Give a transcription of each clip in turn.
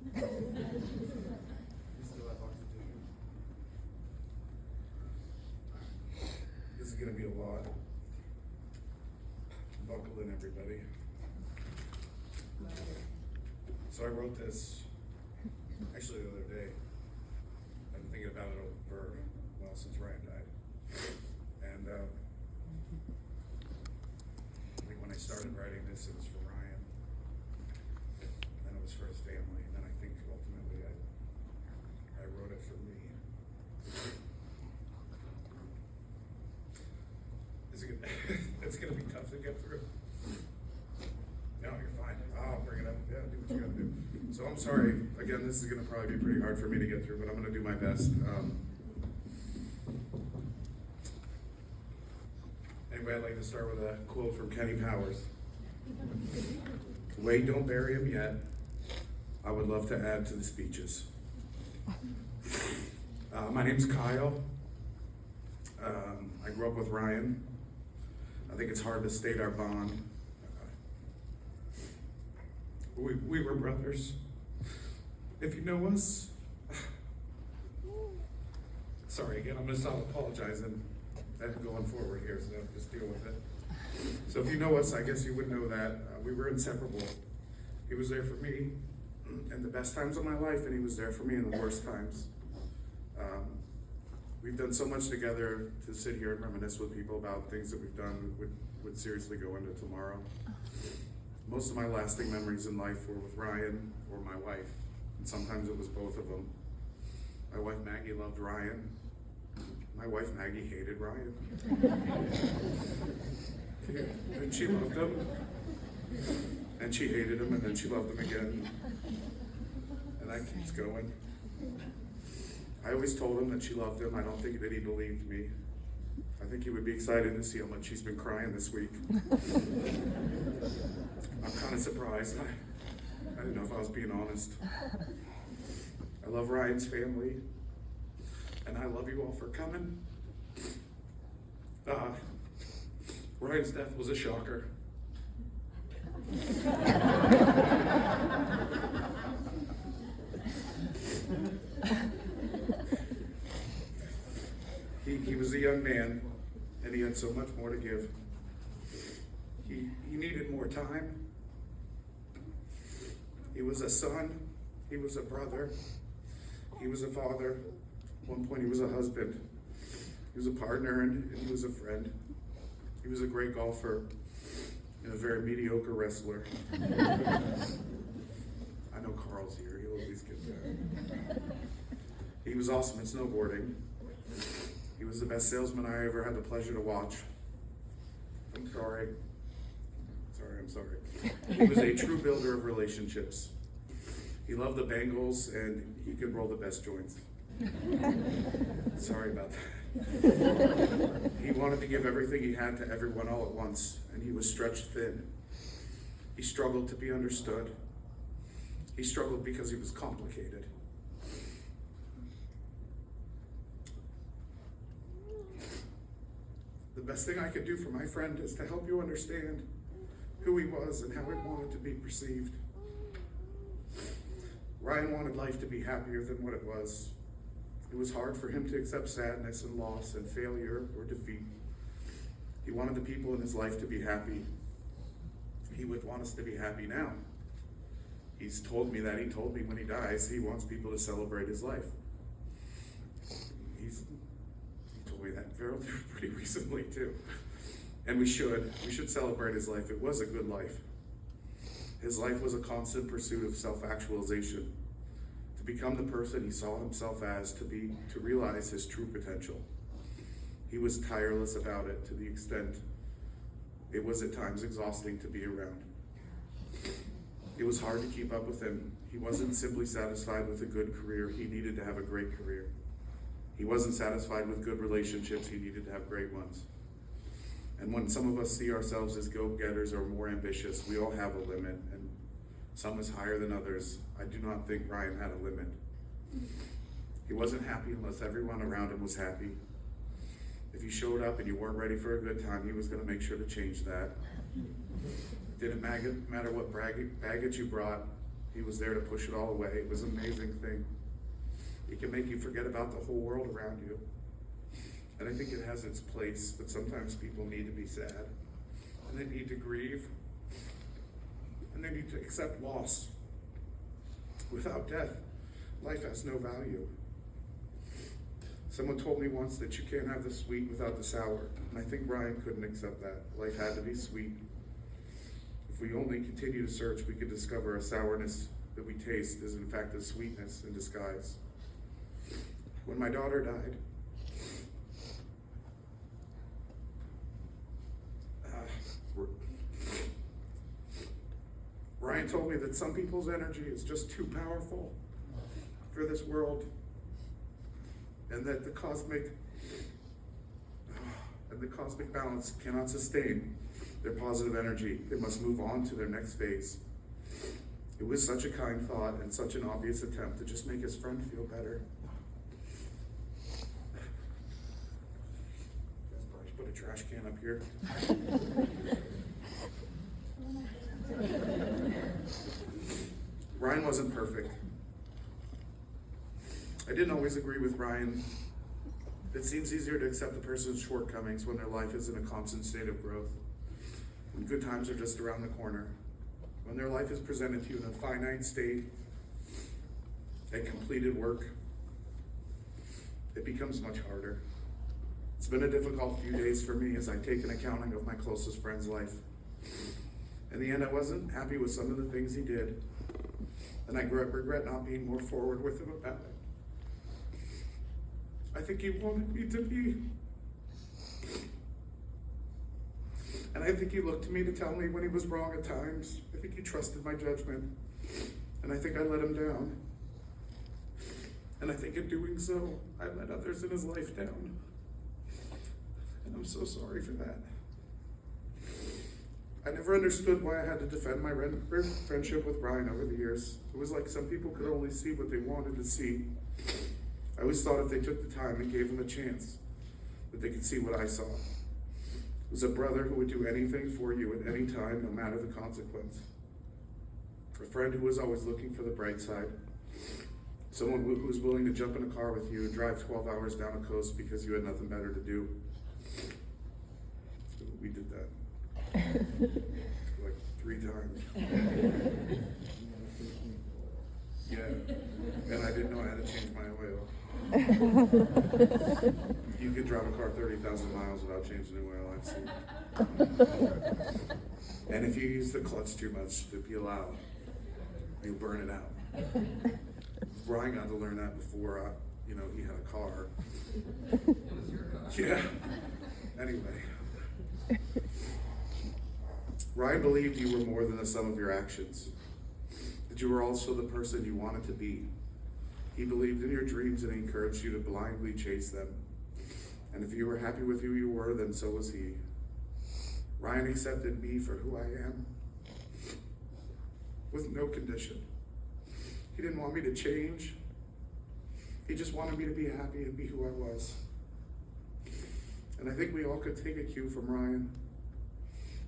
You still have oxygen? This is gonna be a lot. Buckle in, everybody. So I wrote this actually the other day. I've been thinking about it since Ryan died. And I think when I started writing this, it was for Ryan. Then it was for his family. And then I think ultimately I wrote it for me. It's gonna be tough to get through. No, you're fine. I'll bring it up. Yeah, do what you gotta do. So I'm sorry. Again, this is gonna probably be pretty hard for me to get through, but I'm gonna do my best. Anyway, I'd like to start with a quote from Kenny Powers. Wait, don't bury him yet. I would love to add to the speeches. My name's Kyle. I grew up with Ryan. I think it's hard to state our bond. We were brothers. If you know us, sorry again, I'm gonna stop apologizing and going forward here, so just deal with it. So if you know us, I guess you would know that we were inseparable. He was there for me in the best times of my life, and he was there for me in the worst times. We've done so much together to sit here and reminisce with people about things that we've done would seriously go into tomorrow. Most of my lasting memories in life were with Ryan or my wife, and sometimes it was both of them. My wife Maggie loved Ryan. My wife Maggie hated Ryan. And she loved him, and she hated him, and then she loved him again. And that keeps going. I always told him that she loved him. I don't think that he believed me. I think he would be excited to see how much he's been crying this week. I'm kind of surprised. I didn't know if I was being honest. I love Ryan's family, and I love you all for coming. Ryan's death was a shocker. He was a young man, and he had so much more to give. He needed more time. He was a son, he was a brother, he was a father. At one point he was a husband. He was a partner, and he was a friend. He was a great golfer and a very mediocre wrestler. I know Carl's here, he'll always get that. He was awesome at snowboarding. He was the best salesman I ever had the pleasure to watch. I'm sorry. He was a true builder of relationships. He loved the Bengals, and he could roll the best joints. Sorry about that. He wanted to give everything he had to everyone all at once, and he was stretched thin. He struggled to be understood. He struggled because he was complicated. The best thing I could do for my friend is to help you understand who he was and how he wanted to be perceived. Ryan wanted life to be happier than what it was. It was hard for him to accept sadness and loss and failure or defeat. He wanted the people in his life to be happy. He would want us to be happy now. He's told me that. He told me when he dies, he wants people to celebrate his life. He told me that pretty recently too. And we should celebrate his life. It was a good life. His life was a constant pursuit of self-actualization, to become the person he saw himself as, to realize his true potential. He was tireless about it to the extent it was at times exhausting to be around. It was hard to keep up with him. He wasn't simply satisfied with a good career. He needed to have a great career. He wasn't satisfied with good relationships. He needed to have great ones. And when some of us see ourselves as go-getters or more ambitious, we all have a limit, and some is higher than others. I do not think Ryan had a limit. He wasn't happy unless everyone around him was happy. If you showed up and you weren't ready for a good time, he was going to make sure to change that. It didn't matter what baggage you brought. He was there to push it all away. It was an amazing thing. It can make you forget about the whole world around you. And I think it has its place, but sometimes people need to be sad. And they need to grieve. And they need to accept loss. Without death, life has no value. Someone told me once that you can't have the sweet without the sour. And I think Ryan couldn't accept that. Life had to be sweet. If we only continue to search, we could discover a sourness that we taste is in fact a sweetness in disguise. When my daughter died, Ryan told me that some people's energy is just too powerful for this world, and that the cosmic balance cannot sustain their positive energy. They must move on to their next phase. It was such a kind thought and such an obvious attempt to just make his friend feel better. Guys probably should put a trash can up here. Ryan wasn't perfect. I didn't always agree with Ryan. It seems easier to accept a person's shortcomings when their life is in a constant state of growth, when good times are just around the corner, when their life is presented to you in a finite state, at completed work. It becomes much harder. It's been a difficult few days for me as I take an accounting of my closest friend's life. In the end, I wasn't happy with some of the things he did, and I regret not being more forward with him about it. I think he wanted me to be. And I think he looked to me to tell me when he was wrong at times. I think he trusted my judgment, and I think I let him down. And I think in doing so, I let others in his life down. And I'm so sorry for that. I never understood why I had to defend my friendship with Ryan over the years. It was like some people could only see what they wanted to see. I always thought if they took the time and gave him a chance, that they could see what I saw. It was a brother who would do anything for you at any time, no matter the consequence. A friend who was always looking for the bright side. Someone who was willing to jump in a car with you and drive 12 hours down a coast because you had nothing better to do. We did that. Like 3 times. Yeah, and I didn't know how to change my oil. You could drive a car 30,000 miles without changing the oil, I've seen. And if you use the clutch too much to be loud, you'll burn it out. Brian got to learn that before, he had a car. Yeah. Anyway. Ryan believed you were more than the sum of your actions, that you were also the person you wanted to be. He believed in your dreams and encouraged you to blindly chase them. And if you were happy with who you were, then so was he. Ryan accepted me for who I am, with no condition. He didn't want me to change. He just wanted me to be happy and be who I was. And I think we all could take a cue from Ryan.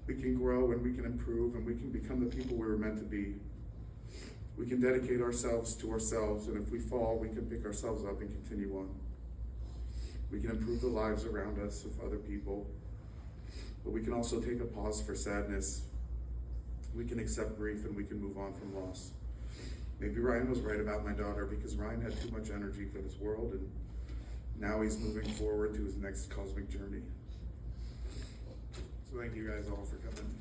We can grow and we can improve and we can become the people we were meant to be. We can dedicate ourselves to ourselves, and if we fall, we can pick ourselves up and continue on. We can improve the lives around us of other people, but we can also take a pause for sadness. We can accept grief and we can move on from loss. Maybe Ryan was right about my daughter, because Ryan had too much energy for this world, and now he's moving forward to his next cosmic journey. So thank you guys all for coming.